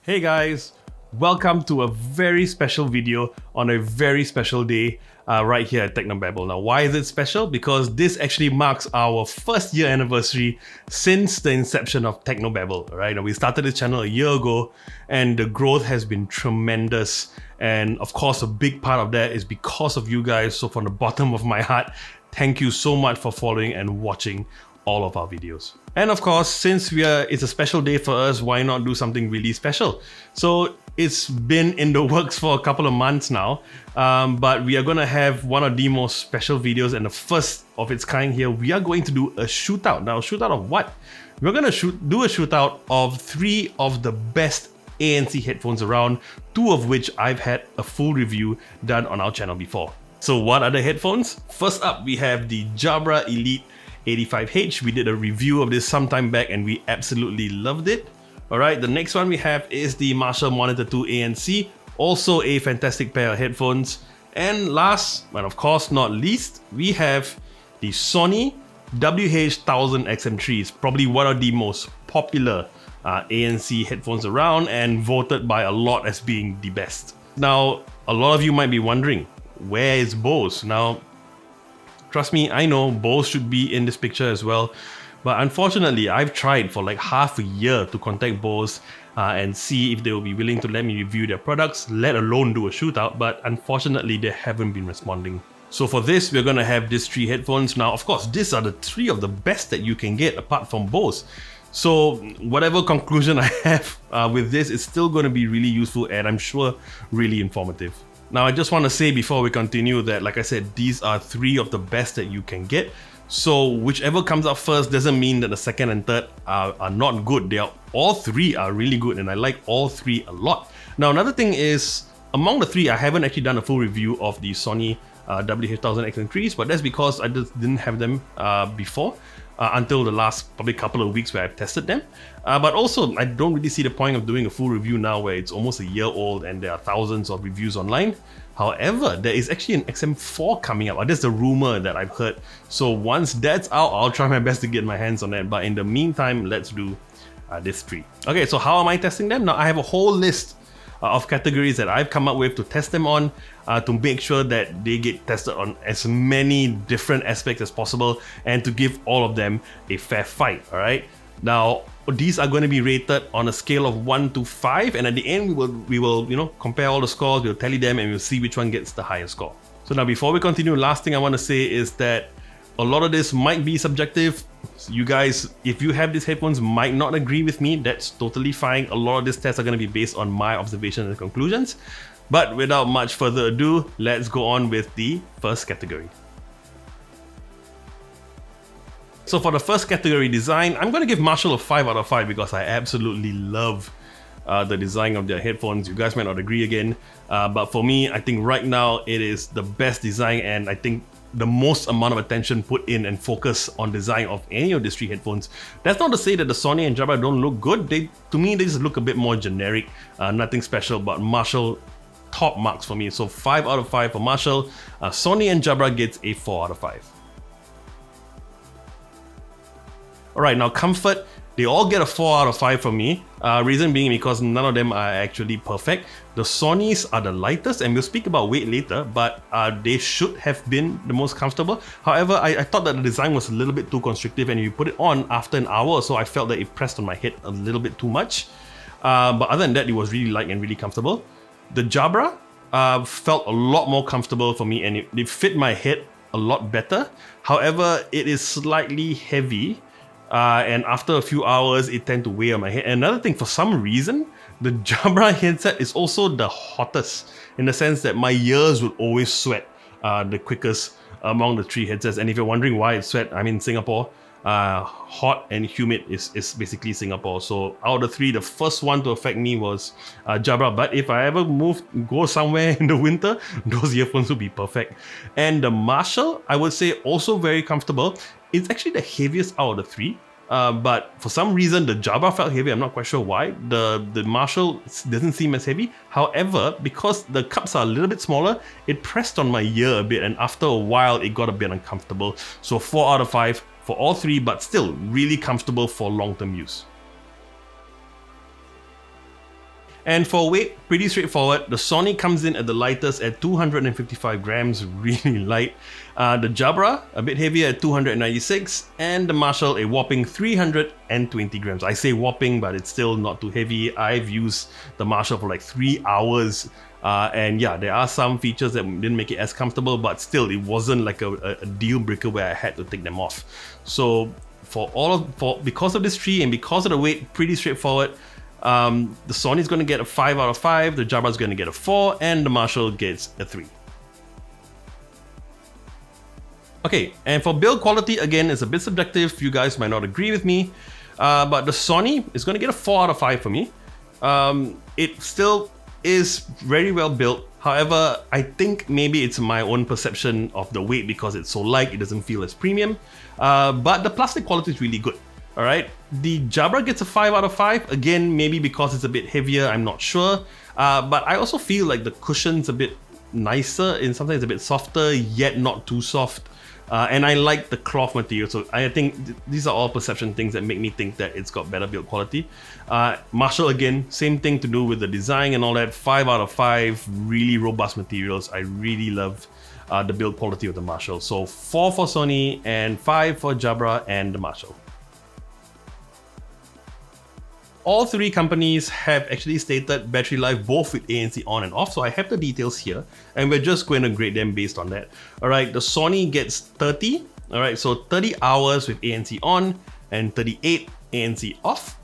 Hey guys, welcome to a very special video on a very special day right here at Technobabble. Now, why is it special? Because this actually marks our first year anniversary since the inception of Technobabble. Right? Now, we started this channel a year ago and the growth has been tremendous. And of course, a big part of that is because of you guys. So from the bottom of my heart, thank you so much for following and watching all of our videos. And of course, since it's a special day for us, why not do something really special? So it's been in the works for a couple of months now, but we are gonna have one of the most special videos and the first of its kind here. We are going to do a shootout. Now, a shootout of what? We're gonna do a shootout of 3 of the best ANC headphones around, 2 of which I've had a full review done on our channel before. So what are the headphones? First up, we have the Jabra Elite 85H. We did a review of this sometime back and we absolutely loved it. Alright, the next one we have is the Marshall Monitor II ANC, also a fantastic pair of headphones. And last, but of course not least, we have the Sony WH-1000xm3. It's probably one of the most popular ANC headphones around and voted by a lot as being the best. Now, a lot of you might be wondering, where is Bose? Now, trust me, I know Bose should be in this picture as well, but unfortunately, I've tried for like half a year to contact Bose and see if they will be willing to let me review their products, let alone do a shootout, but unfortunately, they haven't been responding. So for this, we're gonna have these 3 headphones. Now, of course, these are the 3 of the best that you can get apart from Bose. So whatever conclusion I have with this is still gonna be really useful and I'm sure really informative. Now, I just want to say before we continue that, like I said, these are 3 of the best that you can get. So whichever comes out first doesn't mean that the second and third are not good. All 3 are really good and I like all 3 a lot. Now, another thing is, among the 3, I haven't actually done a full review of the Sony WH-1000xm3s, but that's because I just didn't have them before. Until the last probably couple of weeks where I've tested them. But also, I don't really see the point of doing a full review now where it's almost a year old and there are thousands of reviews online. However, there is actually an XM4 coming up. That's the rumor that I've heard. So once that's out, I'll try my best to get my hands on that. But in the meantime, let's do this 3. Okay, so how am I testing them? Now, I have a whole list of categories that I've come up with to test them on to make sure that they get tested on as many different aspects as possible and to give all of them a fair fight. All right. Now, these are going to be rated on a scale of 1 to 5, and at the end we will compare all the scores, we'll tally them, and we'll see which one gets the highest score. So now, before we continue, last thing I want to say is that a lot of this might be subjective. You guys, if you have these headphones, might not agree with me. That's totally fine. A lot of these tests are going to be based on my observations and conclusions. But without much further ado, let's go on with the first category. So for the first category, design, I'm going to give Marshall a 5 out of 5 because I absolutely love the design of their headphones. You guys might not agree again, but for me, I think right now it is the best design, and I think the most amount of attention put in and focus on design of any of these 3 headphones. That's not to say that the Sony and Jabra don't look good. To me, they just look a bit more generic, nothing special, but Marshall, top marks for me. So 5 out of 5 for Marshall. Sony and Jabra gets a 4 out of 5. Alright, now comfort, they all get a 4 out of 5 from me. Reason being because none of them are actually perfect. The Sonys are the lightest, and we'll speak about weight later, but they should have been the most comfortable. However, I thought that the design was a little bit too constrictive, and if you put it on after an hour or so, I felt that it pressed on my head a little bit too much. But other than that, it was really light and really comfortable. The Jabra felt a lot more comfortable for me, and it fit my head a lot better. However, it is slightly heavy. And after a few hours, it tends to weigh on my head. And another thing, for some reason, the Jabra headset is also the hottest, in the sense that my ears would always sweat the quickest among the 3 headsets. And if you're wondering why it sweat, I'm in Singapore. Hot and humid is basically Singapore. So out of the 3, the first one to affect me was Jabra. But if I ever go somewhere in the winter, those earphones would be perfect. And the Marshall, I would say also very comfortable. It's actually the heaviest out of the 3. But for some reason, the Jabra felt heavy. I'm not quite sure why. The Marshall doesn't seem as heavy. However, because the cups are a little bit smaller, it pressed on my ear a bit. And after a while, it got a bit uncomfortable. So 4 out of 5 for all 3, but still really comfortable for long-term use. And for weight, pretty straightforward. The Sony comes in at the lightest at 255 grams, really light. The Jabra, a bit heavier at 296, and the Marshall, a whopping 320 grams. I say whopping, but it's still not too heavy. I've used the Marshall for like 3 hours. And yeah, there are some features that didn't make it as comfortable, but still, it wasn't like a deal breaker where I had to take them off. So because of this tree and because of the weight, pretty straightforward. The Sony is going to get a 5 out of 5, the Jabra is going to get a 4, and the Marshall gets a 3. Okay, and for build quality, again, it's a bit subjective. You guys might not agree with me, but the Sony is going to get a 4 out of 5 for me. It still is very well built. However, I think maybe it's my own perception of the weight because it's so light, it doesn't feel as premium. But the plastic quality is really good. Alright, the Jabra gets a 5 out of 5. Again, maybe because it's a bit heavier, I'm not sure. But I also feel like the cushion's a bit nicer and sometimes a bit softer, yet not too soft. And I like the cloth material, so I think these are all perception things that make me think that it's got better build quality. Marshall, again, same thing to do with the design and all that. 5 out of 5, really robust materials. I really love the build quality of the Marshall. So 4 for Sony and 5 for Jabra and the Marshall. All three companies have actually stated battery life both with ANC on and off, so I have the details here and we're just going to grade them based on that. Alright, the Sony gets 30, alright, so 30 hours with ANC on and 38 ANC off.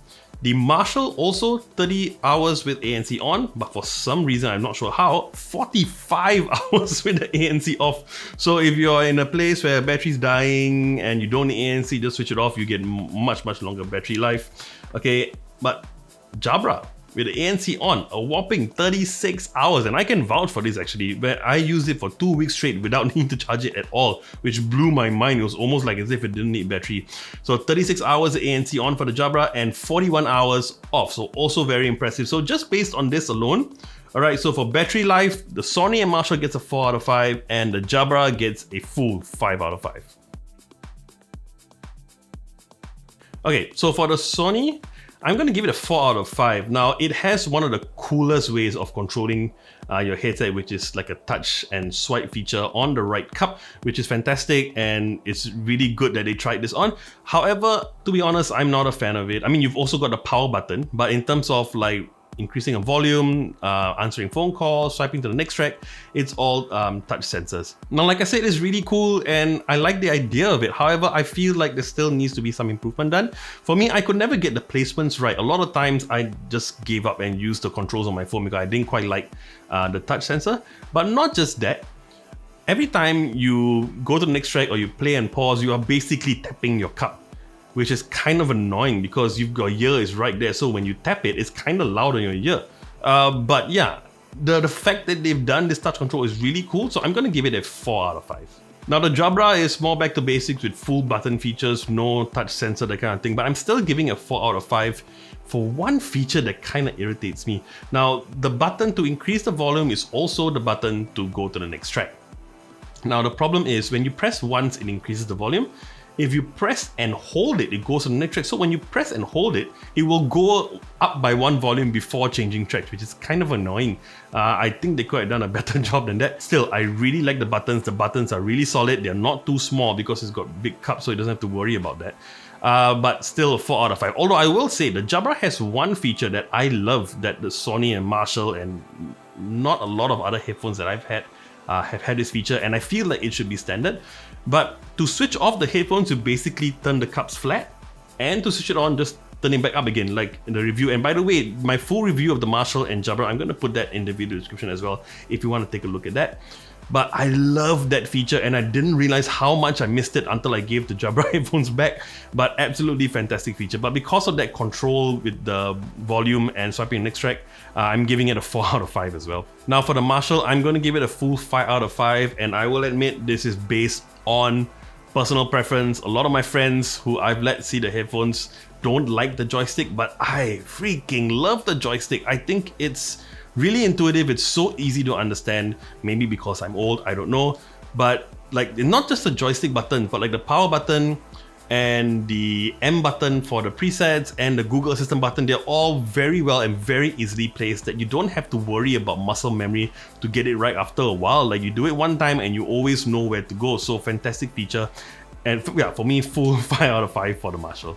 The Marshall also 30 hours with ANC on, but for some reason, I'm not sure how, 45 hours with the ANC off. So if you're in a place where battery's dying and you don't need ANC, just switch it off, you get much longer battery life. Okay, but Jabra with the ANC on, a whopping 36 hours, and I can vouch for this actually, where I used it for 2 weeks straight without needing to charge it at all, which blew my mind. It was almost like as if it didn't need battery. So 36 hours ANC on for the Jabra and 41 hours off, so also very impressive. So just based on this alone, alright, so for battery life, the Sony and Marshall gets a 4 out of 5 and the Jabra gets a full 5 out of 5. Okay, so for the Sony, I'm going to give it a 4 out of 5. Now, it has one of the coolest ways of controlling your headset, which is like a touch and swipe feature on the right cup, which is fantastic, and it's really good that they tried this on. However, to be honest, I'm not a fan of it. I mean, you've also got the power button, but in terms of like increasing a volume, answering phone calls, swiping to the next track, it's all touch sensors. Now, like I said, it's really cool and I like the idea of it. However, I feel like there still needs to be some improvement done. For me, I could never get the placements right. A lot of times I just gave up and used the controls on my phone because I didn't quite like the touch sensor. But not just that, every time you go to the next track or you play and pause, you are basically tapping your cup, which is kind of annoying because your ear is right there. So when you tap it, it's kind of loud on your ear. But yeah, the fact that they've done this touch control is really cool. So I'm going to give it a 4 out of 5. Now the Jabra is more back to basics with full button features, no touch sensor, that kind of thing. But I'm still giving a 4 out of 5 for one feature that kind of irritates me. Now the button to increase the volume is also the button to go to the next track. Now the problem is when you press once, it increases the volume. If you press and hold it, it goes to the next track. So when you press and hold it, it will go up by one volume before changing tracks, which is kind of annoying. I think they could have done a better job than that. Still, I really like the buttons. The buttons are really solid. They're not too small because it's got big cups, so it doesn't have to worry about that. But still a 4 out of 5. Although I will say the Jabra has one feature that I love that the Sony and Marshall and not a lot of other headphones that I've had have had this feature, and I feel like it should be standard. But to switch off the headphones, you basically turn the cups flat, and to switch it on, just turn it back up again, like in the review. And by the way, my full review of the Marshall and Jabra, I'm going to put that in the video description as well if you want to take a look at that. But I love that feature and I didn't realize how much I missed it until I gave the Jabra headphones back. But absolutely fantastic feature. But because of that control with the volume and swiping next track, I'm giving it a 4 out of 5 as well. Now for the Marshall, I'm going to give it a full 5 out of 5, and I will admit this is based on personal preference. A lot of my friends who I've let see the headphones don't like the joystick, but I freaking love the joystick. I think it's really intuitive. It's so easy to understand. Maybe because I'm old, I don't know. But like not just the joystick button, but like the power button and the M button for the presets and the Google Assistant button, they're all very well and very easily placed that you don't have to worry about muscle memory to get it right after a while. Like, you do it one time and you always know where to go. So fantastic feature. And yeah, for me, full 5 out of 5 for the Marshall.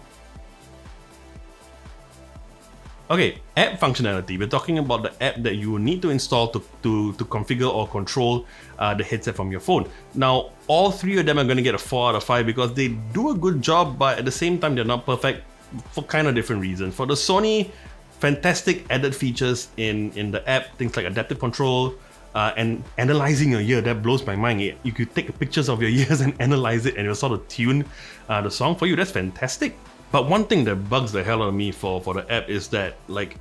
Okay, app functionality. We're talking about the app that you will need to install to configure or control the headset from your phone. Now, all three of them are going to get a 4 out of 5 because they do a good job, but at the same time, they're not perfect for kind of different reasons. For the Sony, fantastic added features in the app, things like adaptive control, and analyzing your ear. That blows my mind. You could take pictures of your ears and analyze it, and it'll sort of tune the song for you. That's fantastic. But one thing that bugs the hell out of me for the app is that, like,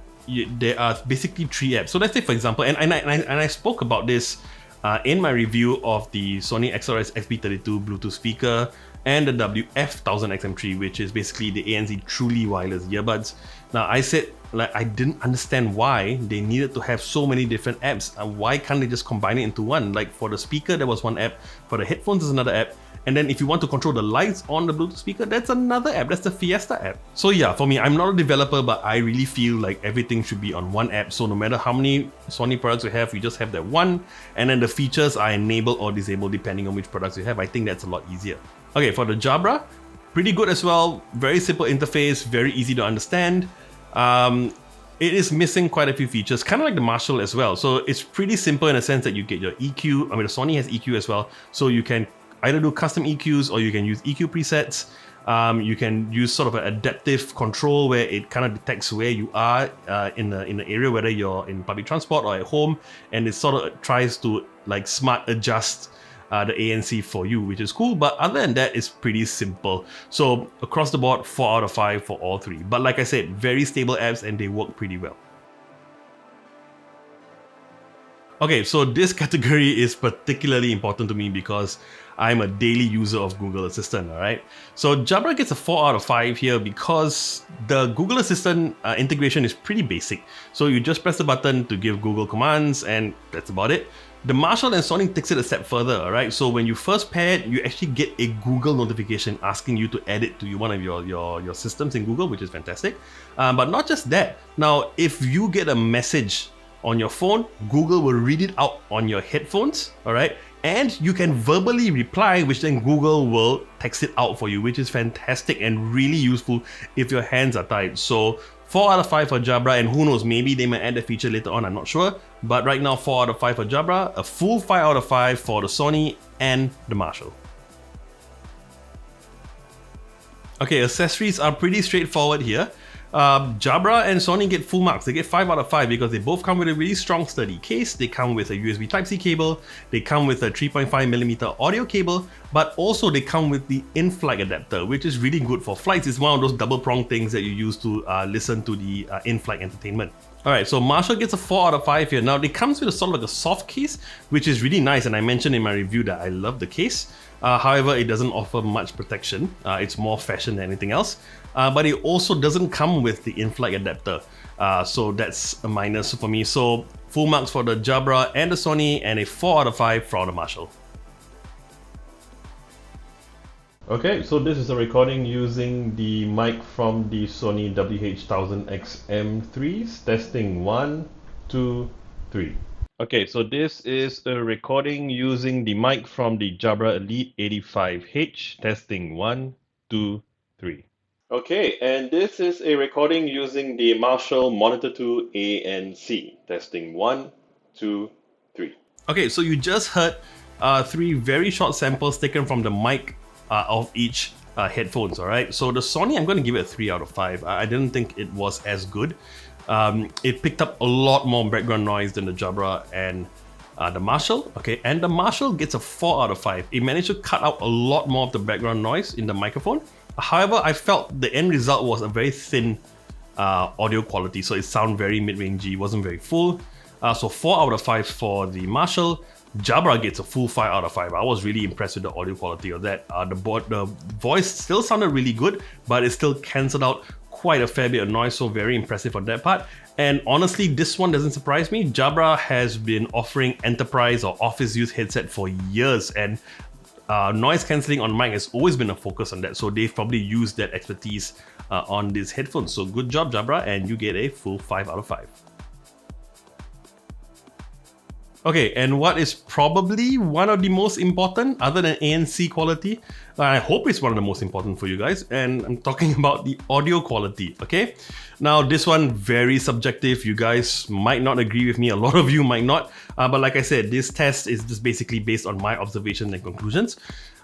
there are basically 3 apps. So let's say, for example, and I spoke about this in my review of the Sony XRS XB32 Bluetooth speaker and the WH-1000xm3, which is basically the ANC truly wireless earbuds. Now, I said, like, I didn't understand why they needed to have so many different apps. Why can't they just combine it into one? Like, for the speaker, there was one app. For the headphones, there's another app. And then if you want to control the lights on the Bluetooth speaker, that's another app. That's the Fiesta app. So yeah, for me, I'm not a developer, but I really feel like everything should be on one app. So no matter how many Sony products you have, you just have that one. And then the features are enabled or disabled depending on which products you have. I think that's a lot easier. Okay, for the Jabra, pretty good as well. Very simple interface, very easy to understand. It is missing quite a few features, kind of like the Marshall as well. So it's pretty simple in a sense that you get your EQ. I mean, the Sony has EQ as well. So you can either do custom EQs or you can use EQ presets. You can use sort of an adaptive control where it kind of detects where you are in the area, whether you're in public transport or at home, and it sort of tries to like smart adjust the ANC for you, which is cool. But other than that, it's pretty simple. So across the board, 4 out of 5 for all 3. But like I said, very stable apps and they work pretty well. Okay, so this category is particularly important to me because I'm a daily user of Google Assistant, alright? So Jabra gets a 4 out of 5 here because the Google Assistant integration is pretty basic. So you just press the button to give Google commands and that's about it. The Marshall and Sony takes it a step further, alright? So when you first pair it, you actually get a Google notification asking you to add it to one of your systems in Google, which is fantastic. But not just that. Now, if you get a message on your phone, Google will read it out on your headphones, alright? And you can verbally reply, which then Google will text it out for you, which is fantastic and really useful if your hands are tied. So 4 out of 5 for Jabra, and who knows, maybe they might add the feature later on, I'm not sure. But right now, 4 out of 5 for Jabra, a full 5 out of 5 for the Sony and the Marshall. Okay, accessories are pretty straightforward here. Jabra and Sony get full marks. They get 5 out of 5 because they both come with a really strong sturdy case. They come with a USB Type-C cable. They come with a 3.5mm audio cable, but also they come with the in-flight adapter, which is really good for flights. It's one of those double-pronged things that you use to listen to the in-flight entertainment. Alright, so Marshall gets a 4 out of 5 here. Now, it comes with a sort of like a soft case, which is really nice, and I mentioned in my review that I love the case. However, it doesn't offer much protection. It's more fashion than anything else. But it also doesn't come with the in-flight adapter. So that's a minus for me. So full marks for the Jabra and the Sony, and a 4 out of 5 for the Marshall. Okay, so this is a recording using the mic from the Sony WH-1000xm3s. Testing 1, 2, 3. Okay, so this is a recording using the mic from the Jabra Elite 85H. Testing 1, 2, 3. Okay, and this is a recording using the Marshall Monitor II ANC. Testing 1, 2, 3. Okay, so you just heard 3 very short samples taken from the mic of each headphones, alright? So the Sony, I'm going to give it a 3 out of 5. I didn't think it was as good. It picked up a lot more background noise than the Jabra and the Marshall, okay? And the Marshall gets a 4 out of 5. It managed to cut out a lot more of the background noise in the microphone. However, I felt the end result was a very thin audio quality, so it sounded very mid-rangey, wasn't very full. So 4 out of 5 for the Marshall. Jabra gets a full 5 out of 5. I was really impressed with the audio quality of that. The voice still sounded really good, but it still cancelled out quite a fair bit of noise, so very impressive on that part. And honestly, this one doesn't surprise me. Jabra has been offering enterprise or office use headset for years, and noise cancelling on mic has always been a focus on that, so they've probably used that expertise on these headphones. So good job, Jabra, and you get a full 5 out of 5. Okay, and what is probably one of the most important, other than ANC quality, I hope it's one of the most important for you guys, and I'm talking about the audio quality, okay? Now, this one, very subjective. You guys might not agree with me, a lot of you might not, but like I said, this test is just basically based on my observations and conclusions.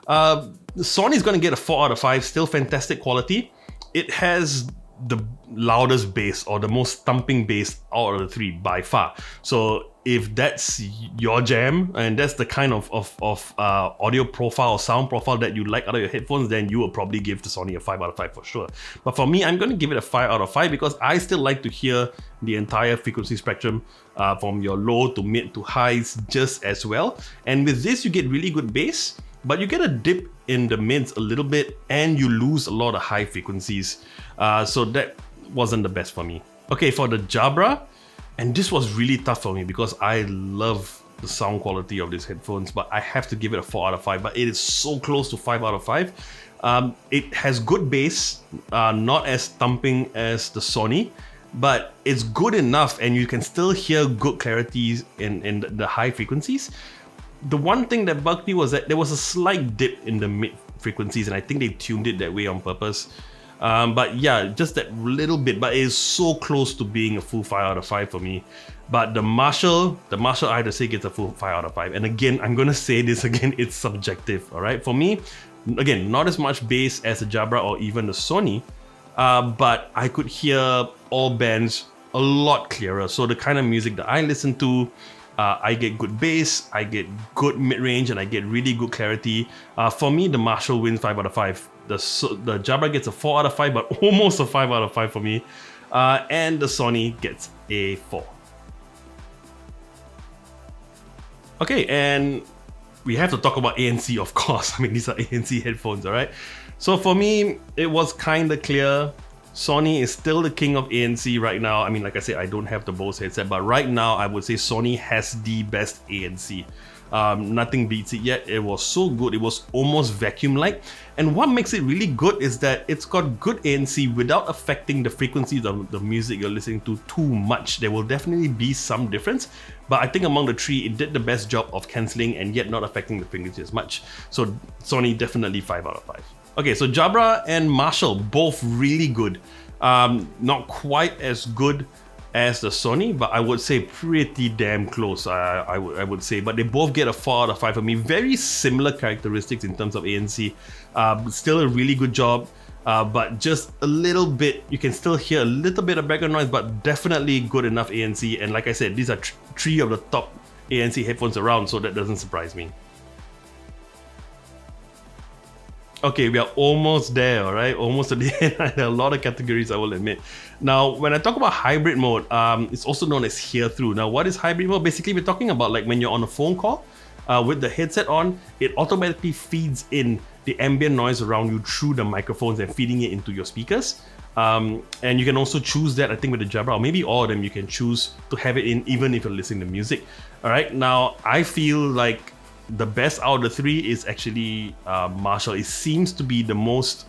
Sony's gonna get a 4 out of 5, still fantastic quality. It has the loudest bass, or the most thumping bass out of the three by far. So if that's your jam and that's the kind of audio profile or sound profile that you like out of your headphones, then you will probably give the Sony a 5 out of 5 for sure. But for me, I'm going to give it a 5 out of 5 because I still like to hear the entire frequency spectrum from your low to mid to highs just as well. And with this, you get really good bass, but you get a dip in the mids a little bit and you lose a lot of high frequencies. So that wasn't the best for me. Okay, for the Jabra, and this was really tough for me because I love the sound quality of these headphones, but I have to give it a 4 out of 5, but it is so close to 5 out of 5. It has good bass, not as thumping as the Sony, but it's good enough and you can still hear good clarity in the high frequencies. The one thing that bugged me was that there was a slight dip in the mid frequencies, and I think they tuned it that way on purpose. But yeah, just that little bit, but it is so close to being a full 5 out of 5 for me. But the Marshall, I have to say gets a full 5 out of 5. And again, I'm gonna say this again, it's subjective, all right? For me, again, not as much bass as the Jabra or even the Sony, but I could hear all bands a lot clearer. So the kind of music that I listen to, I get good bass, I get good mid-range, and I get really good clarity. For me, the Marshall wins 5 out of 5. The Jabra gets a 4 out of 5, but almost a 5 out of 5 for me. And the Sony gets a 4. Okay, and we have to talk about ANC, of course. I mean, these are ANC headphones, all right? So for me, it was kind of clear. Sony is still the king of ANC right now. I mean, like I said, I don't have the Bose headset, but right now I would say Sony has the best ANC. Nothing beats it yet. It was so good. It was almost vacuum-like. And what makes it really good is that it's got good ANC without affecting the frequencies of the music you're listening to too much. There will definitely be some difference, but I think among the three, it did the best job of cancelling and yet not affecting the frequency as much. So Sony definitely 5 out of 5. Okay, so Jabra and Marshall, both really good. Not quite as good as the Sony, but I would say pretty damn close, I would say. But they both get a 4 out of 5 for me. Very similar characteristics in terms of ANC. Still a really good job, but just a little bit, you can still hear a little bit of background noise, but definitely good enough ANC. And like I said, these are three of the top ANC headphones around, so that doesn't surprise me. Okay, we are almost there, all right? Almost at the end. There are a lot of categories, I will admit. Now, when I talk about hybrid mode, it's also known as hear-through. Now, what is hybrid mode? Basically, we're talking about like when you're on a phone call with the headset on, it automatically feeds in the ambient noise around you through the microphones and feeding it into your speakers. And you can also choose that, I think with the Jabra, or maybe all of them, you can choose to have it in even if you're listening to music. All right, now I feel like the best out of the three is actually Marshall. It seems to be the most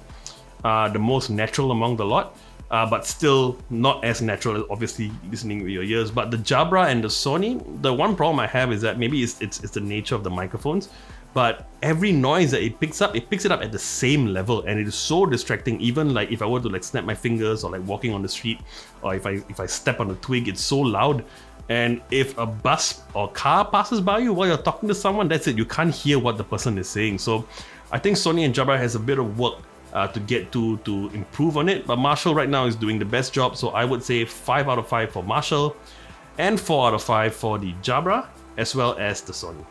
natural among the lot, but still not as natural as obviously listening with your ears. But the Jabra and the Sony, the one problem I have is that maybe it's the nature of the microphones, but every noise that it picks it up at the same level, and it is so distracting. Even like if I were to like snap my fingers or like walking on the street, or if I step on a twig, it's so loud. And if a bus or car passes by you while you're talking to someone, that's it. You can't hear what the person is saying. So I think Sony and Jabra has a bit of work to get to improve on it. But Marshall right now is doing the best job. So I would say 5 out of 5 for Marshall and 4 out of 5 for the Jabra as well as the Sony.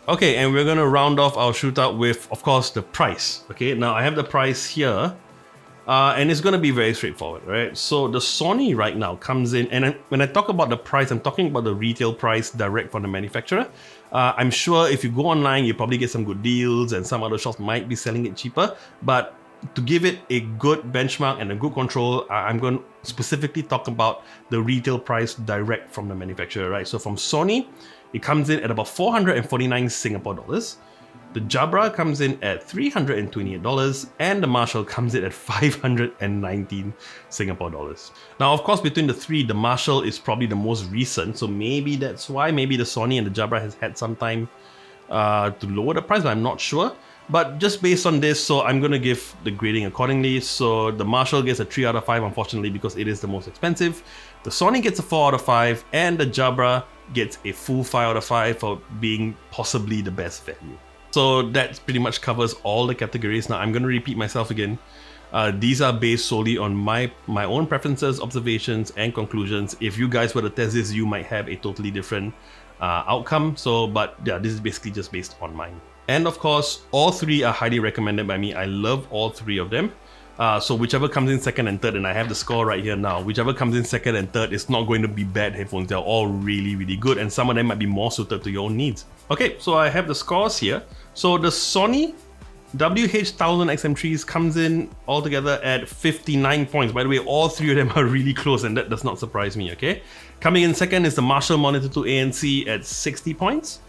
Okay, and we're gonna round off our shootout with, of course, the price. Okay, now I have the price here. And it's going to be very straightforward, right? So the Sony right now comes in, and when I talk about the price, I'm talking about the retail price direct from the manufacturer. I'm sure if you go online, you probably get some good deals, and some other shops might be selling it cheaper. But to give it a good benchmark and a good control, I'm going to specifically talk about the retail price direct from the manufacturer, right? So from Sony, It comes in at about 449 Singapore dollars. The Jabra comes in at $328 and the Marshall comes in at 519 Singapore dollars. Now, of course, between the three, the Marshall is probably the most recent, so maybe that's why. Maybe the Sony and the Jabra has had some time to lower the price, but I'm not sure. But just based on this, so I'm going to give the grading accordingly. So the Marshall gets a 3 out of 5, unfortunately, because it is the most expensive. The Sony gets a 4 out of 5 and the Jabra gets a full 5 out of 5 for being possibly the best value. So that pretty much covers all the categories. Now I'm going to repeat myself again. These are based solely on my own preferences, observations, and conclusions. If you guys were to test this, you might have a totally different outcome. So, but yeah, this is basically just based on mine. And of course, all three are highly recommended by me. I love all three of them. So whichever comes in second and third, and I have the score right here now, whichever comes in second and third is not going to be bad headphones. They're all really, really good, and some of them might be more suited to your own needs. Okay, so I have the scores here. So the Sony WH-1000xm3s comes in altogether at 59 points. By the way, all three of them are really close, and that does not surprise me, okay? Coming in second is the Marshall Monitor II ANC at 60 points.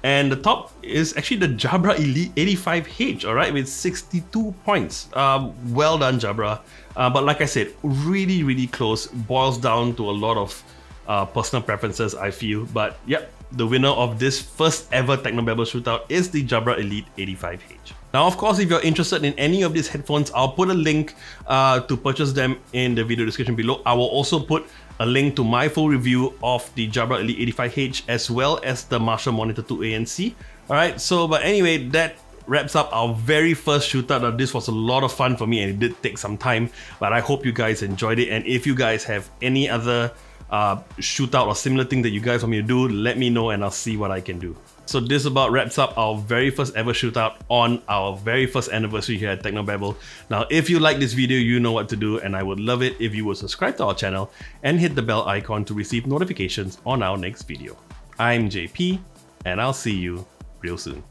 And the top is actually the Jabra Elite 85H, alright, with 62 points. Well done, Jabra. But like I said, really, really close. Boils down to a lot of personal preferences, I feel. But yep, the winner of this first ever Technobabble shootout is the Jabra Elite 85H. Now, of course, if you're interested in any of these headphones, I'll put a link to purchase them in the video description below. I will also put a link to my full review of the Jabra Elite 85H as well as the Marshall Monitor II ANC. Alright, so but anyway, that wraps up our very first shootout. Now, this was a lot of fun for me and it did take some time, but I hope you guys enjoyed it. And if you guys have any other shootout or similar thing that you guys want me to do, let me know and I'll see what I can do. So this about wraps up our very first ever shootout on our very first anniversary here at Technobabble. Now, if you like this video, you know what to do, and I would love it if you would subscribe to our channel and hit the bell icon to receive notifications on our next video. I'm JP, and I'll see you real soon.